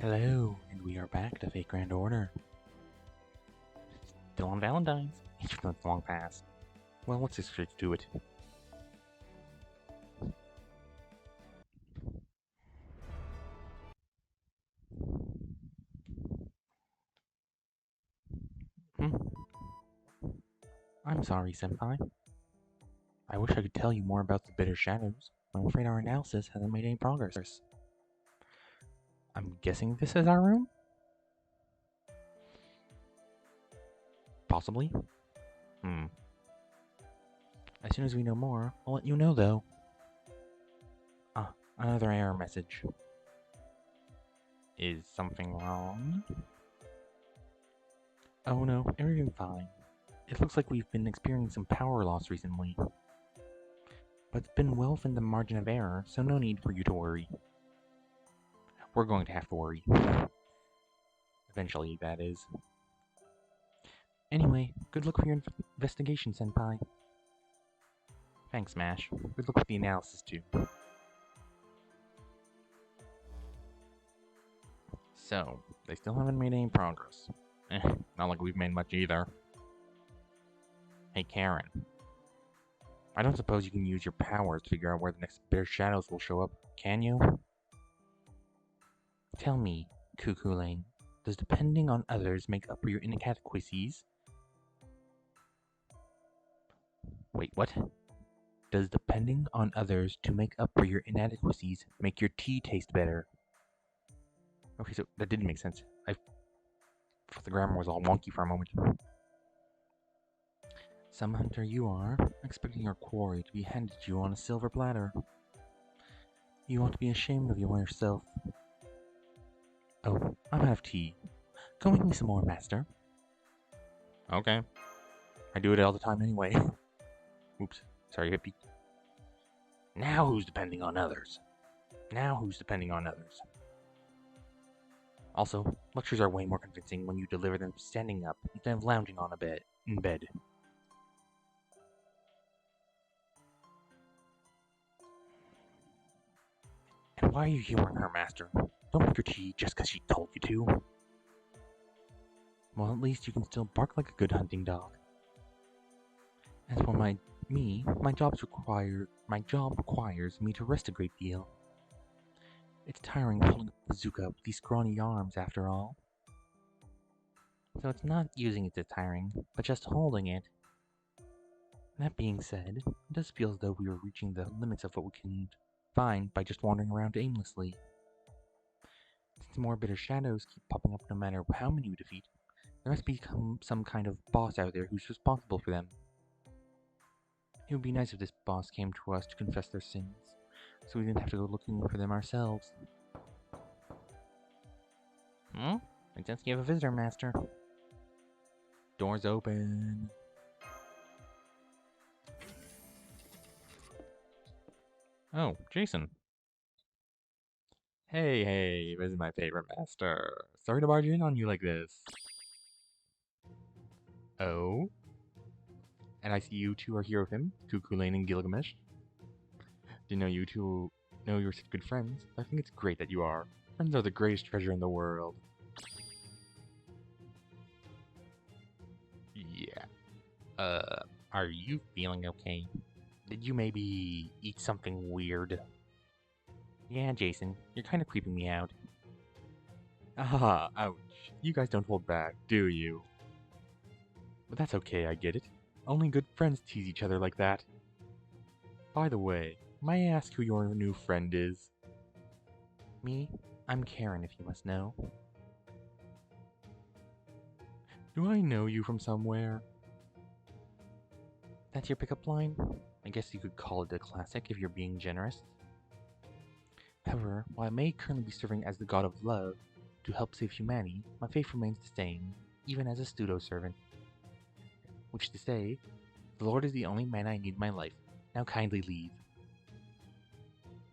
Hello, and we are back to Fate Grand Order. Still on Valentines. Each month long past. Well, let's just straight to it. I'm sorry, Senpai. I wish I could tell you more about the Bitter Shadows, but I'm afraid our analysis hasn't made any progress. I'm guessing this is our room? Possibly. As soon as we know more, I'll let you know, though. Ah, another error message. Is something wrong? Oh no, everything's fine. It looks like we've been experiencing some power loss recently. But it's been well within the margin of error, so no need for you to worry. We're going to have to worry. Eventually, that is. Anyway, good luck with your investigation, Senpai. Thanks, Smash. Good luck with the analysis, too. So, they still haven't made any progress. Not like we've made much either. Hey, Karen. I don't suppose you can use your powers to figure out where the next Bitter Shadows will show up, can you? Tell me, Cuckoo Lane, does depending on others make up for your inadequacies? Wait, what? Does depending on others to make up for your inadequacies make your tea taste better? Okay, so that didn't make sense. I thought the grammar was all wonky for a moment. Some hunter you are, expecting your quarry to be handed to you on a silver platter. You ought to be ashamed of yourself. Oh, I'm out of tea. Go make me some more, master. Okay. I do it all the time anyway. Oops, sorry, hippie. Now who's depending on others? Also, lectures are way more convincing when you deliver them standing up instead of lounging on in bed. And why are you humoring her, master? Don't make her tea just because she told you to. Well, at least you can still bark like a good hunting dog. As for my job requires me to rest a great deal. It's tiring holding a bazooka with these scrawny arms, after all. So it's not using it that's tiring, but just holding it. That being said, it does feel as though we are reaching the limits of what we can find by just wandering around aimlessly. Since more bitter shadows keep popping up no matter how many we defeat, there must be some kind of boss out there who's responsible for them. It would be nice if this boss came to us to confess their sins, so we didn't have to go looking for them ourselves. I sense you have a visitor, Master. Doors open. Oh, Jason. Hey, this is my favorite master. Sorry to barge in on you like this. Oh? And I see you two are here with him, Cuckoo Lane and Gilgamesh. Didn't know you two know you're such good friends. I think it's great that you are. Friends are the greatest treasure in the world. Yeah. Are you feeling okay? Did you maybe eat something weird? Yeah, Jason, you're kind of creeping me out. Ah, ouch. You guys don't hold back, do you? But that's okay, I get it. Only good friends tease each other like that. By the way, may I ask who your new friend is? Me? I'm Karen, if you must know. Do I know you from somewhere? That's your pickup line? I guess you could call it a classic if you're being generous. However, while I may currently be serving as the god of love to help save humanity, my faith remains the same, even as a pseudo-servant. Which is to say, the Lord is the only man I need in my life. Now kindly leave.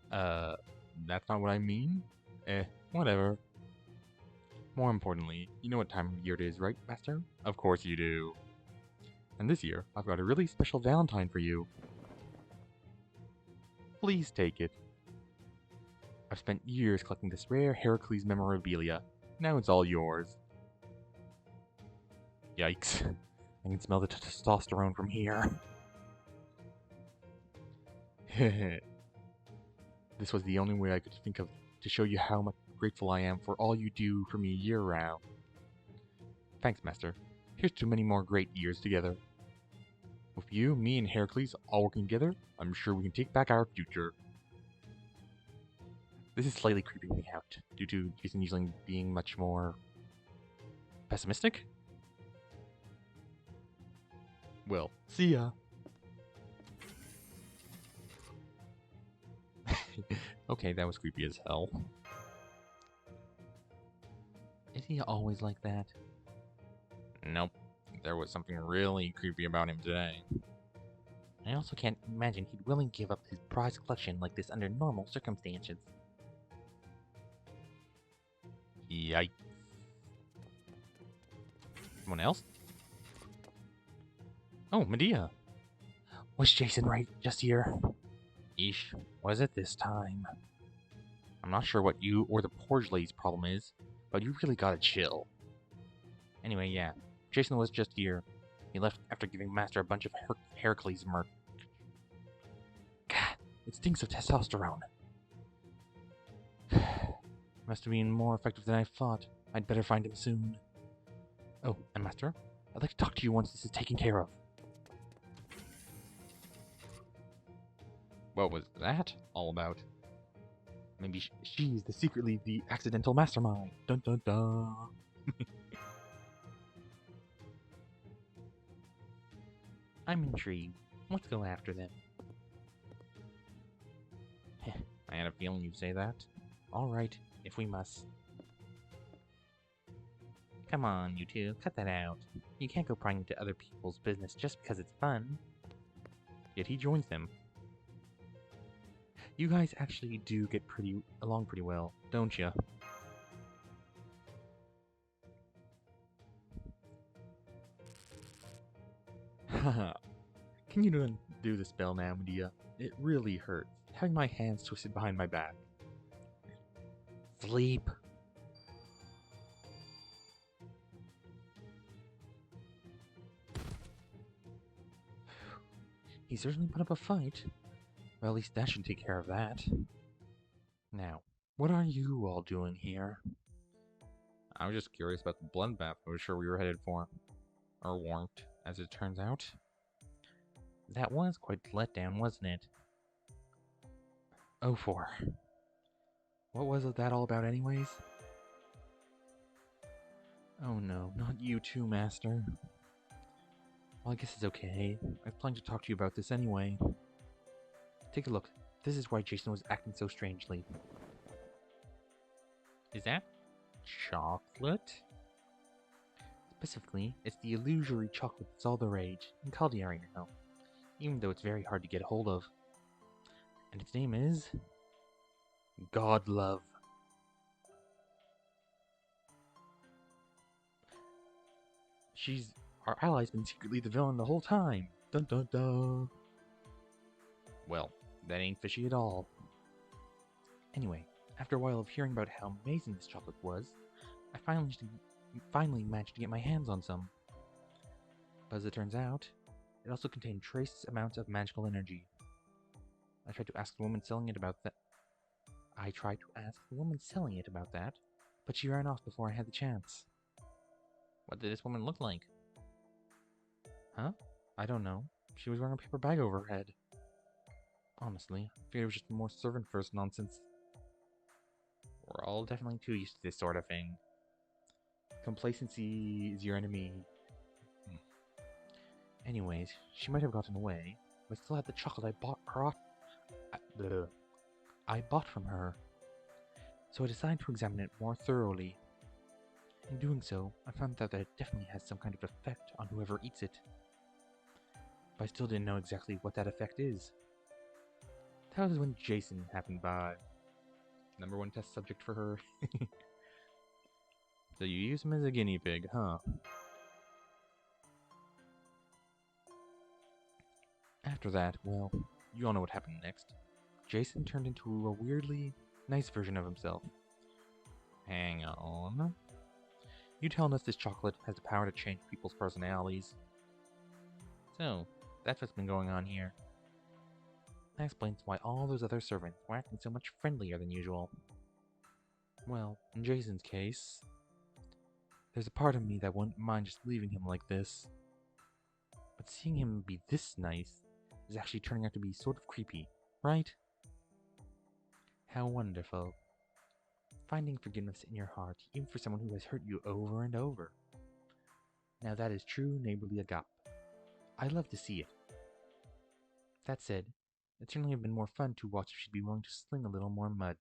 That's not what I mean? Whatever. More importantly, you know what time of year it is, right, Master? Of course you do. And this year, I've got a really special Valentine for you. Please take it. I've spent years collecting this rare Heracles memorabilia. Now it's all yours. Yikes. I can smell the testosterone from here. This was the only way I could think of to show you how much grateful I am for all you do for me year-round. Thanks, Master. Here's to many more great years together. With you, me, and Heracles all working together, I'm sure we can take back our future. This is slightly creeping me out, due to Jason usually being much more pessimistic? Well, see ya. Okay, that was creepy as hell. Is he always like that? Nope. There was something really creepy about him today. I also can't imagine he'd willingly give up his prized collection like this under normal circumstances. Yikes. Someone else? Oh, Medea. Was Jason right just here? Eesh, was it this time? I'm not sure what you or the porridge lady's problem is, but you really gotta chill. Anyway, yeah, Jason was just here. He left after giving Master a bunch of Heracles merch. God, it stinks of testosterone. Must have been more effective than I thought. I'd better find him soon. Oh, and Master, I'd like to talk to you once this is taken care of. What was that all about? Maybe she's secretly the accidental mastermind. Dun dun dun. I'm intrigued. Let's go after them. I had a feeling you'd say that. Alright, if we must. Come on, you two, cut that out. You can't go prying into other people's business just because it's fun. Yet he joins them. You guys actually do get along pretty well, don't ya? Haha. Can you do the spell now, Medea? It really hurts, having my hands twisted behind my back. Sleep. He certainly put up a fight. Well, at least that should take care of that. Now, what are you all doing here? I was just curious about the bloodbath I was sure we were headed for. Or weren't, as it turns out. That was quite the letdown, wasn't it? Oh, 4. What was that all about anyways? Oh no, not you too, Master. Well, I guess it's okay. I planned to talk to you about this anyway. Take a look. This is why Jason was acting so strangely. Is that chocolate? Specifically, it's the illusory chocolate that's all the rage in Caldiari now, even though it's very hard to get a hold of. And its name is... God Love. Our ally's been secretly the villain the whole time. Dun dun dun. Well, that ain't fishy at all. Anyway, after a while of hearing about how amazing this chocolate was, I finally managed to get my hands on some. But as it turns out, it also contained trace amounts of magical energy. I tried to ask the woman selling it about that, but she ran off before I had the chance. What did this woman look like? Huh? I don't know. She was wearing a paper bag over her head. Honestly, I figured it was just more servant-first nonsense. We're all definitely too used to this sort of thing. Complacency is your enemy. Anyways, she might have gotten away, but I still had the chocolate I bought from her. So I decided to examine it more thoroughly. In doing so, I found out that it definitely has some kind of effect on whoever eats it. But I still didn't know exactly what that effect is. That was when Jason happened by. #1 test subject for her. So you use him as a guinea pig, huh? After that, well, you all know what happened next. Jason turned into a weirdly Nice version of himself. Hang on. You telling us this chocolate has the power to change people's personalities? So, that's what's been going on here. That explains why all those other servants were acting so much friendlier than usual. Well, in Jason's case, there's a part of me that wouldn't mind just leaving him like this. But seeing him be this nice is actually turning out to be sort of creepy, right? How wonderful. Finding forgiveness in your heart, even for someone who has hurt you over and over. Now that is true neighborly agape. I love to see it. That said, it'd certainly have been more fun to watch if she'd be willing to sling a little more mud.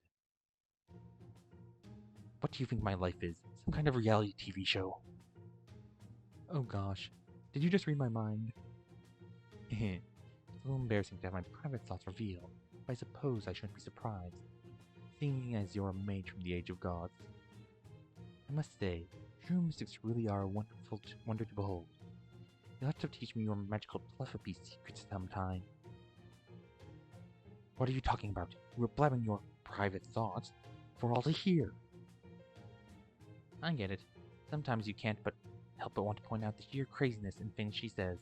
What do you think my life is? Some kind of reality TV show? Oh gosh, did you just read my mind? It's a little embarrassing to have my private thoughts revealed, but I suppose I shouldn't be surprised, seeing as you're a mage from the age of gods. I must say, true mystics really are a wonderful wonder to behold. You'll have to teach me your magical telepathy secrets sometime. What are you talking about? You were blabbing your private thoughts for all to hear. I get it. Sometimes you can't help but want to point out the sheer craziness in things she says.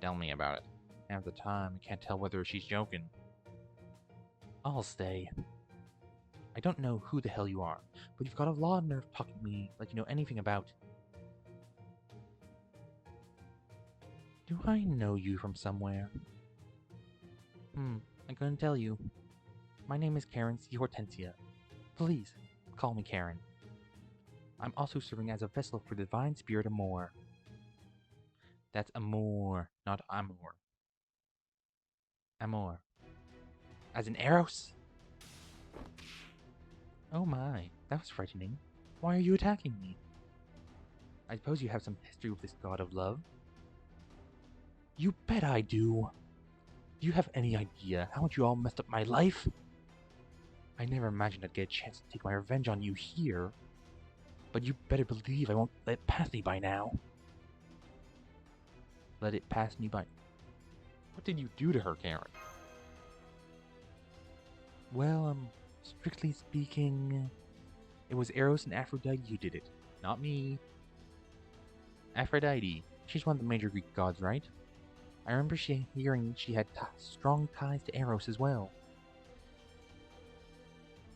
Tell me about it. Half the time, I can't tell whether she's joking. I'll stay. I don't know who the hell you are, but you've got a lot of nerve talking to me like you know anything about. Do I know you from somewhere? I couldn't tell you. My name is Karen C. Hortensia. Please, call me Karen. I'm also serving as a vessel for the divine spirit Amor. That's Amor, not Amor. Amor. As in Eros? Oh my, that was frightening. Why are you attacking me? I suppose you have some history with this god of love. You bet I do. Do you have any idea how much you all messed up my life? I never imagined I'd get a chance to take my revenge on you here. But you better believe I won't let it pass me by now. Let it pass me by? What did you do to her, Karen? Well, strictly speaking, it was Eros and Aphrodite who did it, not me. Aphrodite, she's one of the major Greek gods, right? I remember hearing she had strong ties to Eros as well.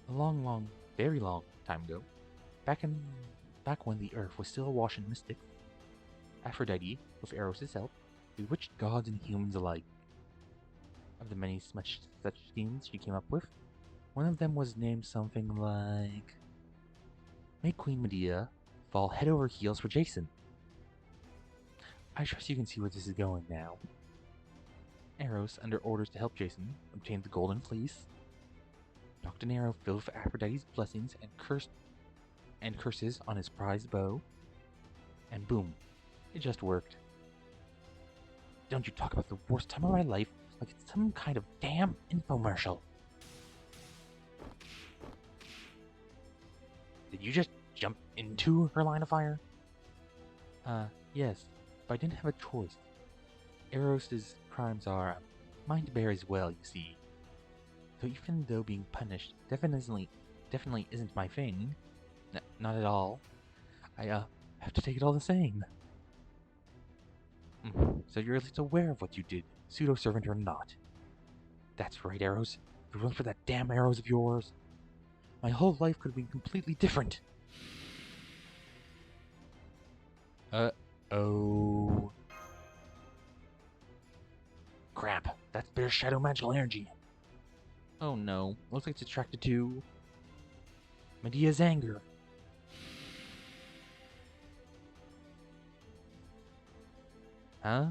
A long, very long time ago, back when the earth was still awash in mystics, Aphrodite, with Eros' help, bewitched gods and humans alike. Of the many such schemes she came up with, one of them was named something like make Queen Medea fall head over heels for Jason. I trust you can see where this is going now. Eros, under orders to help Jason, obtained the Golden Fleece, knocked an arrow filled with Aphrodite's blessings and curses on his prized bow, and boom, it just worked. Don't you talk about the worst time of my life like it's some kind of damn infomercial. Did you just jump into her line of fire? Yes, but I didn't have a choice. Eros' crimes are mine to bear as well, you see. So even though being punished definitely isn't my thing, not at all, I have to take it all the same. So you're at least aware of what you did, pseudo-servant or not. That's right, Eros. If it wasn't for that damn arrows of yours, my whole life could have been completely different. Uh-oh. Crap, that's Bear's shadow magical energy. Oh no, looks like it's attracted to Medea's anger. Huh?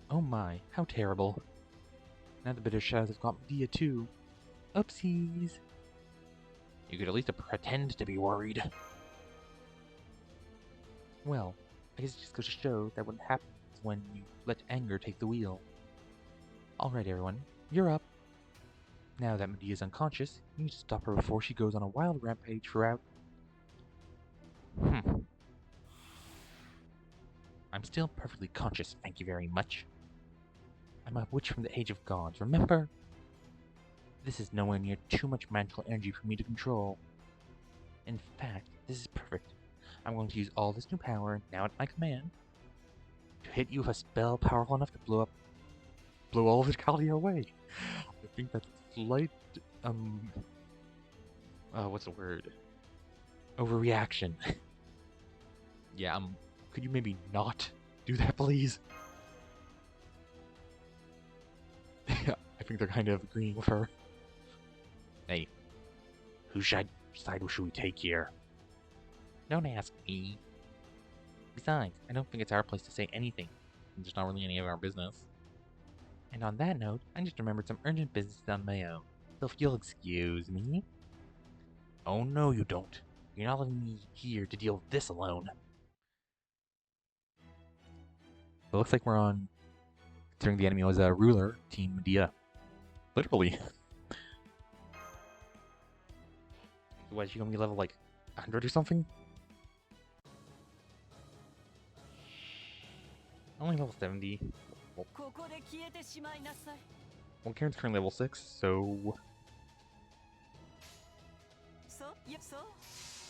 Oh my, how terrible. Now the bitter shadows have got Medea too. Oopsies. You could at least pretend to be worried. Well, I guess it just goes to show that what happens when you let anger take the wheel. Alright everyone, you're up. Now that Medea's unconscious, you need to stop her before she goes on a wild rampage throughout. I'm still perfectly conscious, thank you very much. I'm a witch from the age of gods, remember? This is nowhere near too much magical energy for me to control. In fact, this is perfect. I'm going to use all this new power, now at my command, to hit you with a spell powerful enough to blow all of Caldia away. I think that's slight, what's the word? Overreaction. Yeah, could you maybe not do that, please? I think they're kind of agreeing with her. Hey, whose side should we take here? Don't ask me. Besides, I don't think it's our place to say anything. It's not really any of our business. And on that note, I just remembered some urgent business on my own. So if you'll excuse me. Oh no, you don't. You're not letting me here to deal with this alone. It looks like we're on, considering the enemy was a ruler, Team Medea. Literally. What, is she gonna be level like 100 or something? Only level 70. Well, Karen's currently level 6, so...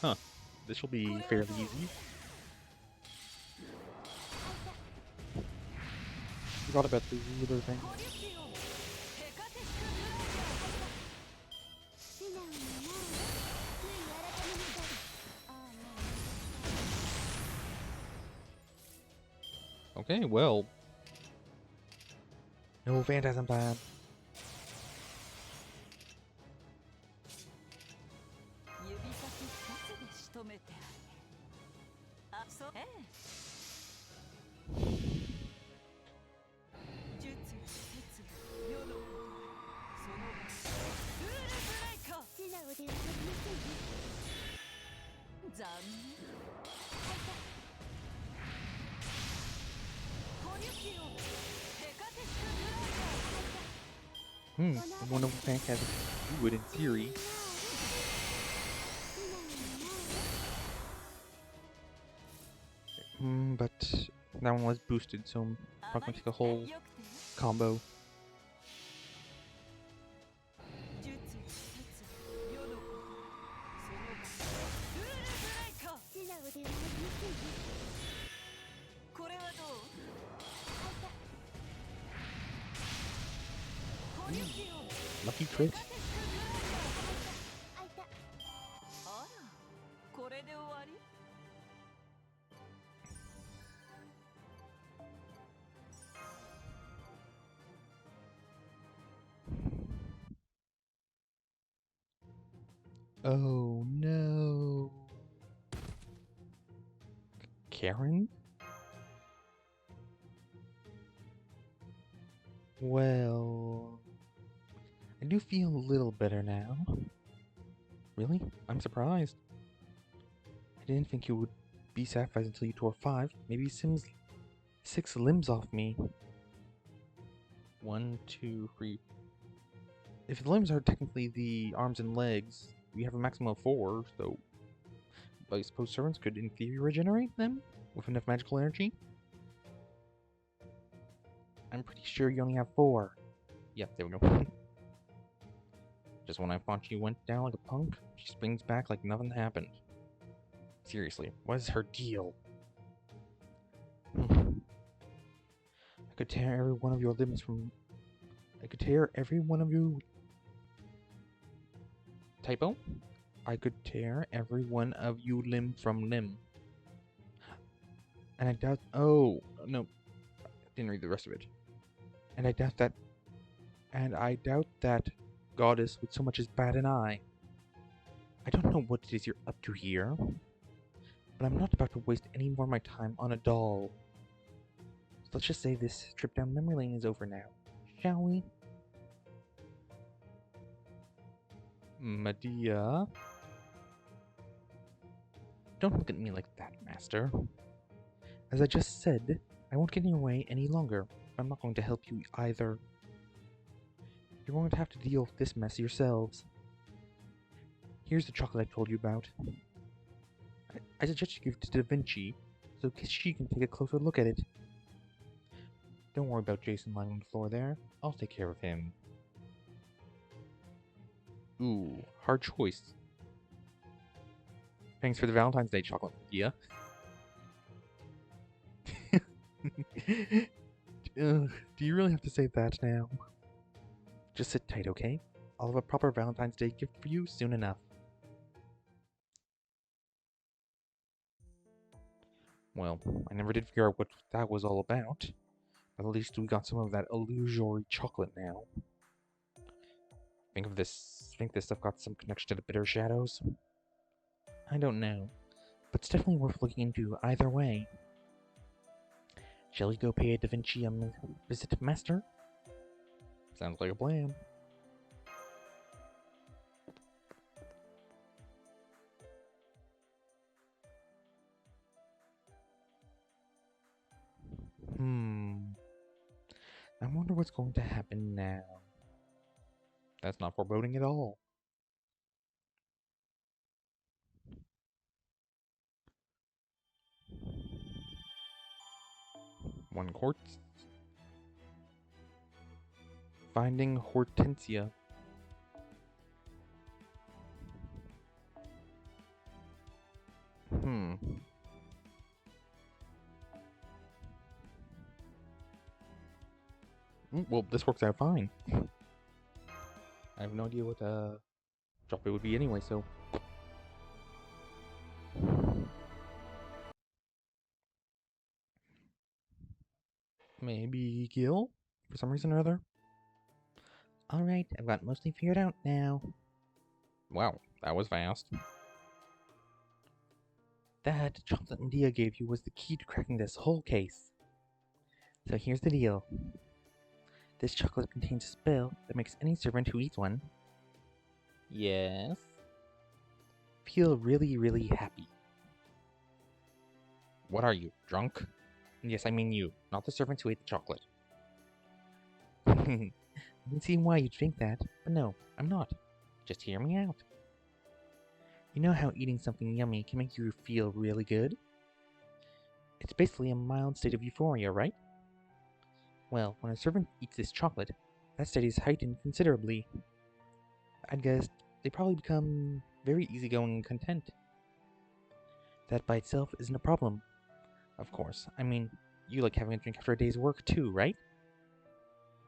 Huh. This will be fairly easy. Forgot about the ruler thing. Okay, well. No Phantasm Time. I wonder what Phantasm would in theory. But that one was boosted, so I'm probably gonna take a whole combo. Lucky crit. Oh no. Karen? Well, I do feel a little better now. Really? I'm surprised. I didn't think you would be sacrificed until you tore 5, maybe Sim's 6 limbs off me. 1, 2, 3. If the limbs are technically the arms and legs, we have a maximum of 4, so I suppose servants could, in theory, regenerate them with enough magical energy. I'm pretty sure you only have 4. Yep, there we go. Just when I thought she went down like a punk, she springs back like nothing happened. Seriously, what is her deal? I could tear every one of your limbs from... I could tear every one of you... Typo? I could tear every one of you limb from limb. And I doubt... Oh, no. I didn't read the rest of it. And I doubt that goddess would so much as bat an eye. I don't know what it is you're up to here, but I'm not about to waste any more of my time on a doll. So let's just say this trip down memory lane is over now, shall we? Medea? Don't look at me like that, Master. As I just said, I won't get in your way any longer. I'm not going to help you either. You're going to have to deal with this mess yourselves. Here's the chocolate I told you about. I suggest you give it to Da Vinci, so she can take a closer look at it. Don't worry about Jason lying on the floor there. I'll take care of him. Ooh, hard choice. Thanks for the Valentine's Day chocolate, yeah? Do you really have to say that now? Just sit tight, okay? I'll have a proper Valentine's Day gift for you soon enough. Well, I never did figure out what that was all about. But at least we got some of that illusory chocolate now. Think this stuff got some connection to the bitter shadows? I don't know, but it's definitely worth looking into either way. Shall we go pay a Da Vinci visit, Master? Sounds like a plan. I wonder what's going to happen now. That's not foreboding at all. One quartz. Finding Hortensia. Well, this works out fine. I have no idea what drop it would be anyway, so. Maybe Gil? For some reason or other? Alright, I've got mostly figured out now. Wow, that was fast. That chocolate Medea gave you was the key to cracking this whole case. So here's the deal. This chocolate contains a spell that makes any servant who eats one... Yes? Feel really, really happy. What are you, drunk? Yes, I mean you, not the servants who ate the chocolate. I can see why you'd think that, but no, I'm not. Just hear me out. You know how eating something yummy can make you feel really good? It's basically a mild state of euphoria, right? Well, when a servant eats this chocolate, that state is heightened considerably. I'd guess they probably become very easygoing and content. That by itself isn't a problem. Of course, I mean, you like having a drink after a day's work too, right?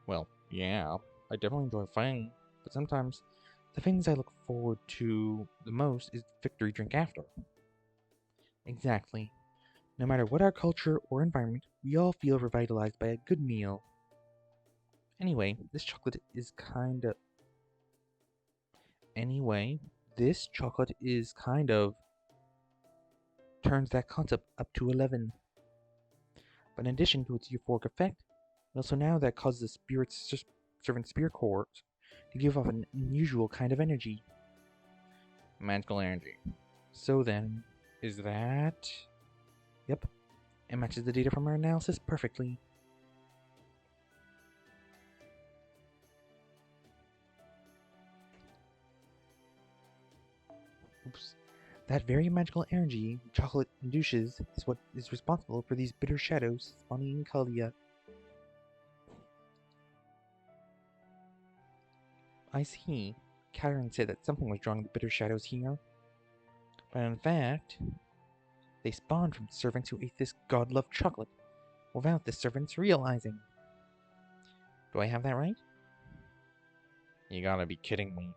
Well, yeah, I definitely enjoy fighting, but sometimes the things I look forward to the most is the victory drink after. Exactly. No matter what our culture or environment, we all feel revitalized by a good meal. Anyway, this chocolate is kind of turns that concept up to 11. But in addition to its euphoric effect, it also now that causes the servant spirit core to give off an unusual kind of energy. Magical energy. So then, is that... Yep, it matches the data from our analysis perfectly. Oops. That very magical energy chocolate induces is what is responsible for these bitter shadows spawning in Kalia. I see. Karen said that something was drawing the bitter shadows here. But in fact, they spawned from the servants who ate this god-loved chocolate, without the servants realizing. Do I have that right? You gotta be kidding me.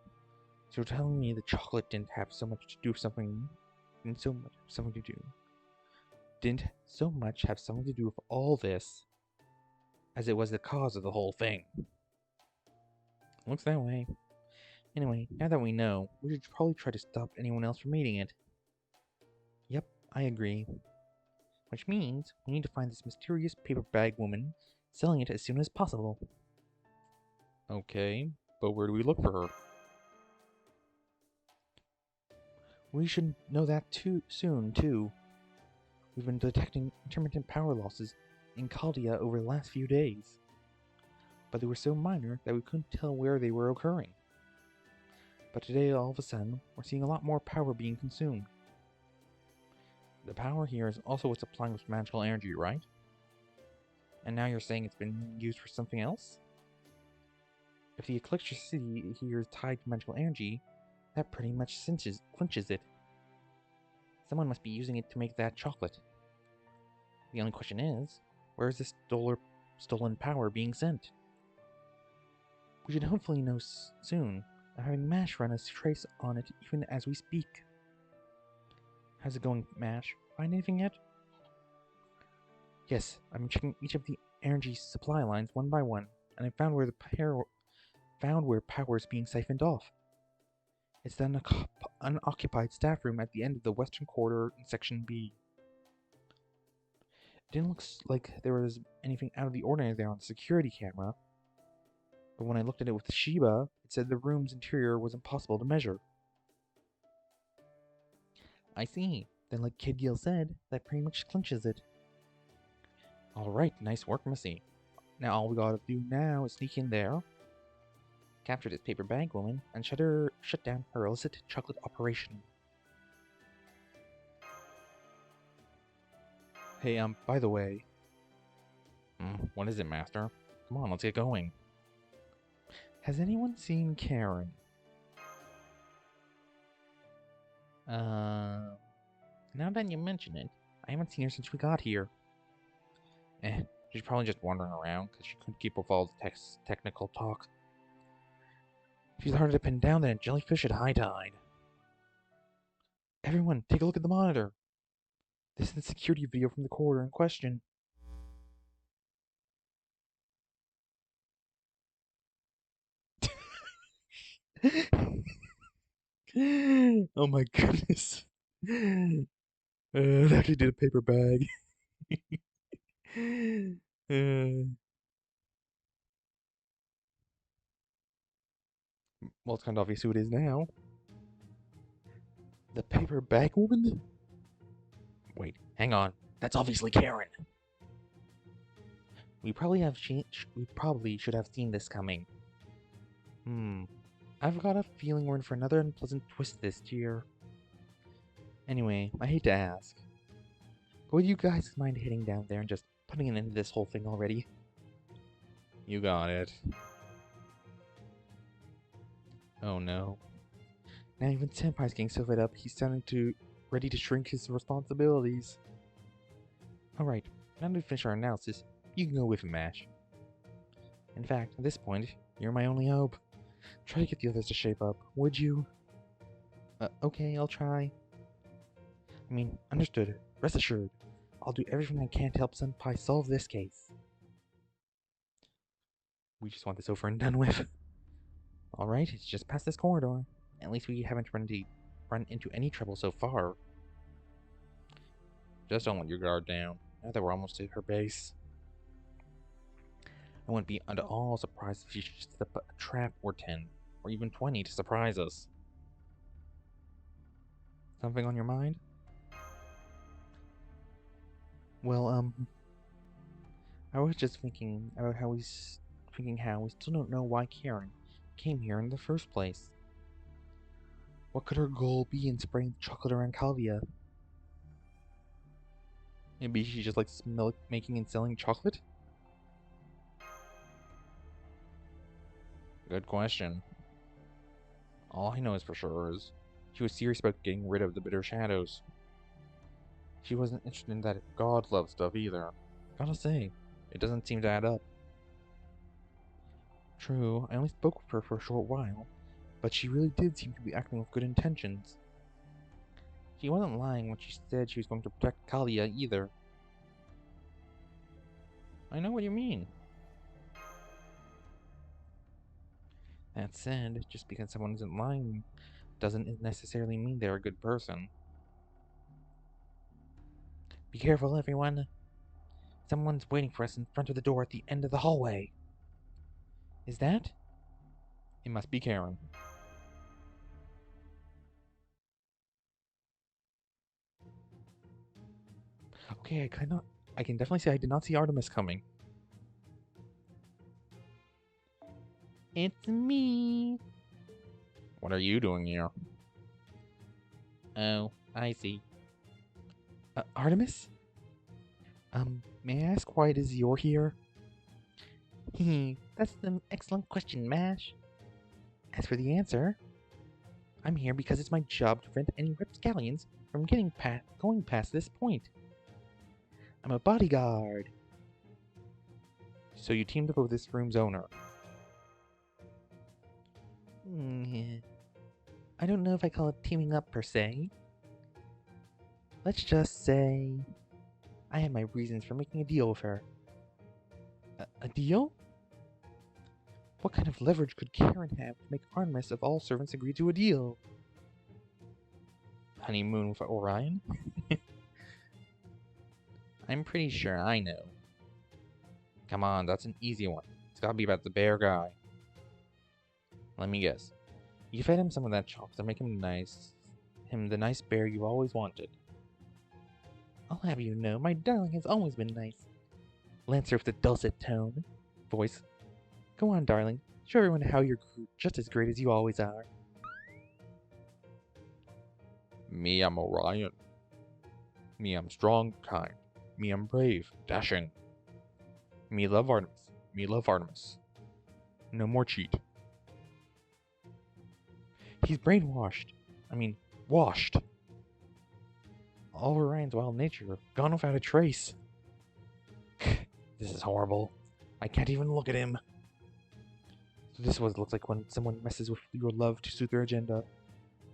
So telling me the chocolate didn't have so much to do with something... Didn't so much have something to do with all this, as it was the cause of the whole thing. Looks that way. Anyway, now that we know, we should probably try to stop anyone else from eating it. Yep, I agree. Which means we need to find this mysterious paper bag woman selling it as soon as possible. Okay, but where do we look for her? We should know that soon, too. We've been detecting intermittent power losses in Caldia over the last few days. But they were so minor that we couldn't tell where they were occurring. But today, all of a sudden, we're seeing a lot more power being consumed. The power here is also what's supplying with magical energy, right? And now you're saying it's been used for something else? If the electricity here is tied to magical energy, that pretty much clinches it. Someone must be using it to make that chocolate. The only question is, where is this stolen power being sent? We should hopefully know soon. I'm having MASH run a trace on it even as we speak. How's it going, MASH? Find anything yet? Yes, I'm checking each of the energy supply lines one by one, and I found where power is being siphoned off. It's the unoccupied staff room at the end of the western corridor in Section B. It didn't look like there was anything out of the ordinary there on the security camera, but when I looked at it with Sheba, it said the room's interior was impossible to measure. I see. Then like Kid Gil said, that pretty much clinches it. Alright, nice work, Missy. Now all we gotta do now is sneak in there, capture this paper bag woman, and shut down her illicit chocolate operation. Hey, by the way... what is it, Master? Come on, let's get going. Has anyone seen Karen? Now that you mention it, I haven't seen her since we got here. She's probably just wandering around because she couldn't keep up all the technical talk. She's harder to pin down than a jellyfish at high tide. Everyone, take a look at the monitor. This is the security video from the corridor in question. Oh my goodness. I actually did a paper bag. Well, it's kind of obvious who it is now. The paper bag woman? Wait, hang on. That's obviously Karen. We probably should have seen this coming. I've got a feeling we're in for another unpleasant twist this year. Anyway, I hate to ask, but would you guys mind heading down there and just putting an end to this whole thing already? You got it. Oh no. Now even Senpai's getting so fed up, he's ready to shrink his responsibilities. Alright, now that we finish our analysis, you can go with him, Mash. In fact, at this point, you're my only hope. Try to get the others to shape up, would you? Okay, I'll try. I mean, understood. Rest assured, I'll do everything I can to help Senpai solve this case. We just want this over and done with. Alright, it's just past this corridor. At least we haven't run into any trouble so far. Just don't let your guard down, now that we're almost to her base. I wouldn't be at all surprised if she should set up a trap or 10, or even 20 to surprise us. Something on your mind? Well, I was just thinking about how we still don't know why Karen came here in the first place. What could her goal be in spraying chocolate around Calvia? Maybe she just likes making and selling chocolate? Good question. All I know is for sure is she was serious about getting rid of the bitter shadows. She wasn't interested in that god love stuff either. Gotta say, it doesn't seem to add up. True, I only spoke with her for a short while, but she really did seem to be acting with good intentions. She wasn't lying when she said she was going to protect Kalia either. I know what you mean. That said, just because someone isn't lying doesn't necessarily mean they're a good person. Be careful, everyone. Someone's waiting for us in front of the door at the end of the hallway. Is that? It must be Karen. Okay, I can definitely say I did not see Artemis coming. It's me. What are you doing here? Oh, I see. Artemis? May I ask why it is you're here? Hee, that's an excellent question, Mash. As for the answer, I'm here because it's my job to prevent any rapscallions from going past this point. I'm a bodyguard. So you teamed up with this room's owner. I don't know if I call it teaming up per se. Let's just say I had my reasons for making a deal with her. A deal? What kind of leverage could Karen have to make Artemis of all servants agree to a deal? Honeymoon with Orion? I'm pretty sure I know. Come on, that's an easy one. It's gotta be about the bear guy. Let me guess. You fed him some of that chocolate to make him the nice bear you always wanted. I'll have you know, my darling has always been nice. Lancer with a dulcet voice. Go on, darling. Show everyone how you're just as great as you always are. Me, I'm Orion. Me, I'm strong, kind. Me, I'm brave, dashing. Me, love Artemis. Me, love Artemis. No more cheat. He's brainwashed. Washed. All Orion's wild nature gone without a trace. This is horrible. I can't even look at him. So this is what it looks like when someone messes with your love to suit their agenda.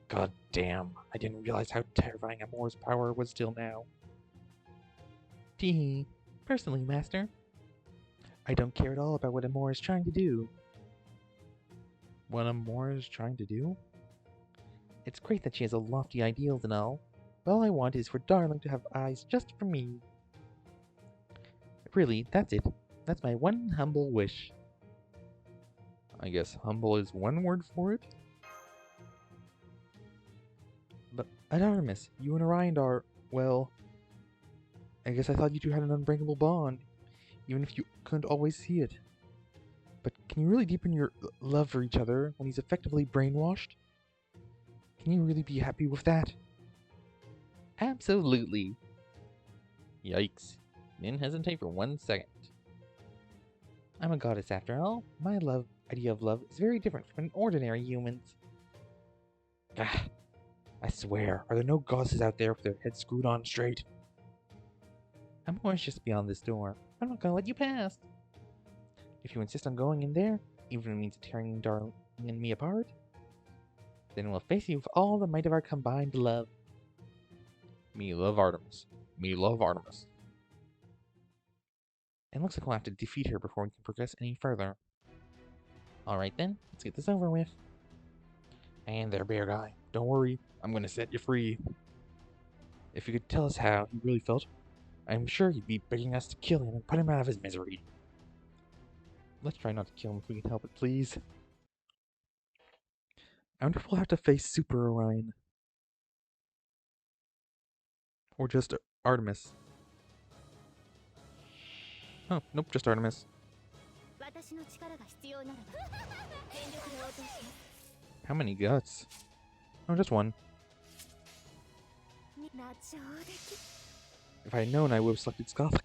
God damn, I didn't realize how terrifying Amore's power was till now. Tee. Personally, Master, I don't care at all about what Amore is trying to do. What Amore is trying to do? It's great that she has lofty ideals and all, but all I want is for Darling to have eyes just for me. Really, that's it. That's my one humble wish. I guess humble is one word for it? But at Artemis, you and Orion are, well, I guess I thought you two had an unbreakable bond, even if you couldn't always see it. But can you really deepen your love for each other when he's effectively brainwashed? Can you really be happy with that? Absolutely. Yikes. Didn't hesitate for 1 second. I'm a goddess after all. My idea of love is very different from an ordinary human's. Ah, I swear, are there no goddesses out there with their heads screwed on straight? I'm always just beyond this door. I'm not gonna let you pass. If you insist on going in there, even if it means tearing Darling and me apart, then we'll face you with all the might of our combined love. Me love Artemis. Me love Artemis. It looks like we'll have to defeat her before we can progress any further. Alright then, let's get this over with. And there, bear guy. Don't worry, I'm gonna set you free. If you could tell us how he really felt, I'm sure he'd be begging us to kill him and put him out of his misery. Let's try not to kill him if we can help it, please. I wonder if we'll have to face Super Orion. Or just Artemis. Oh, nope, just Artemis. How many guts? Oh, just one. If I had known, I would have selected Gothic.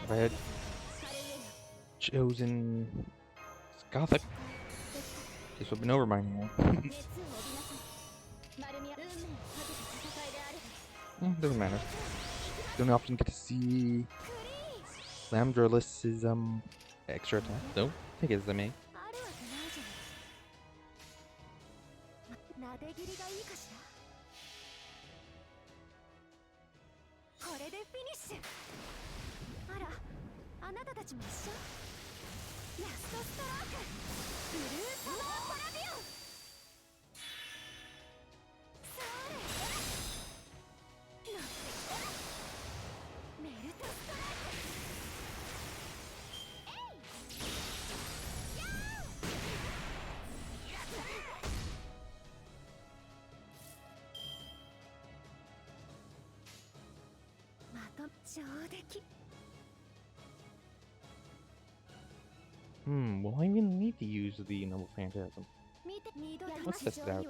If I had chosen Gothic, this would have been over by now. Doesn't matter. Don't often get to see Lamdralis's extra attack, though. Take it as I may. Will I even need to use the Noble Phantasm? Let's test it out.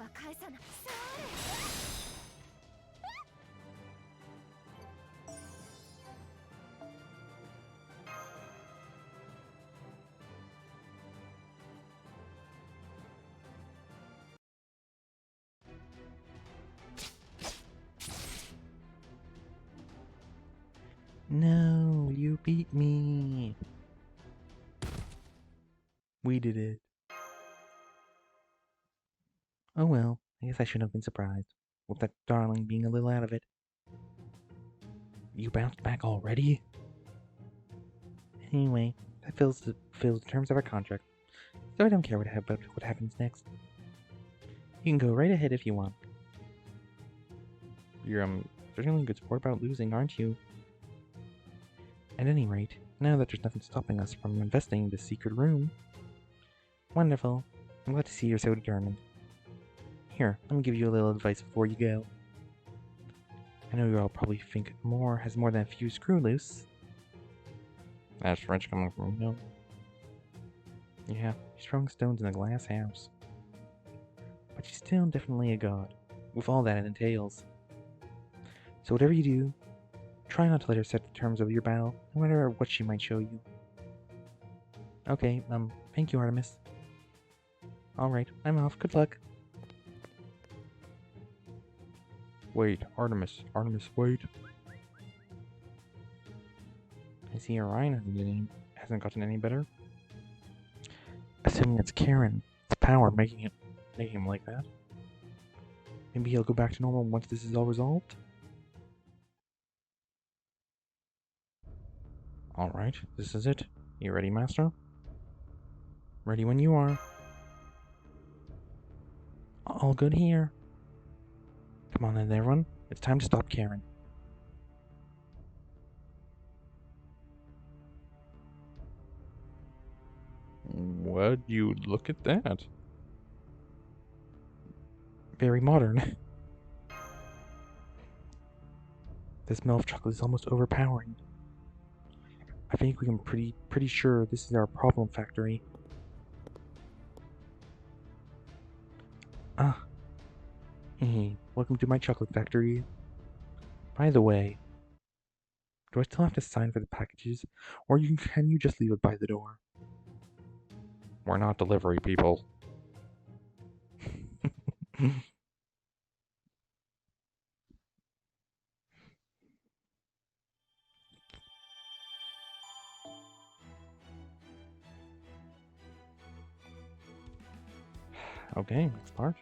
No, you beat me. We did it. Oh well, I guess I shouldn't have been surprised, with that darling being a little out of it. You bounced back already? Anyway, that fills the terms of our contract, so I don't care about what happens next. You can go right ahead if you want. You're certainly a good sport about losing, aren't you? At any rate, now that there's nothing stopping us from investing in this secret room. Wonderful. I'm glad to see you're so determined. Here, let me give you a little advice before you go. I know you all probably think has more than a few screw loose. That's French coming from you. Yeah, she's throwing stones in a glass house. But she's still definitely a god, with all that it entails. So whatever you do, try not to let her set the terms of your battle, no matter what she might show you. Okay, thank you, Artemis. Alright, I'm off. Good luck. Wait, Artemis, wait. I see Orion hasn't gotten any better. Assuming it's Karen, it's power making him like that. Maybe he'll go back to normal once this is all resolved? Alright, this is it. You ready, Master? Ready when you are. All good here. Come on then, everyone. It's time to stop Karen. Would you look at that? Very modern. The smell of chocolate is almost overpowering. I think we can pretty sure this is our problem factory. Ah. Welcome to my chocolate factory. By the way, do I still have to sign for the packages, or can you just leave it by the door? We're not delivery people. Okay, next part.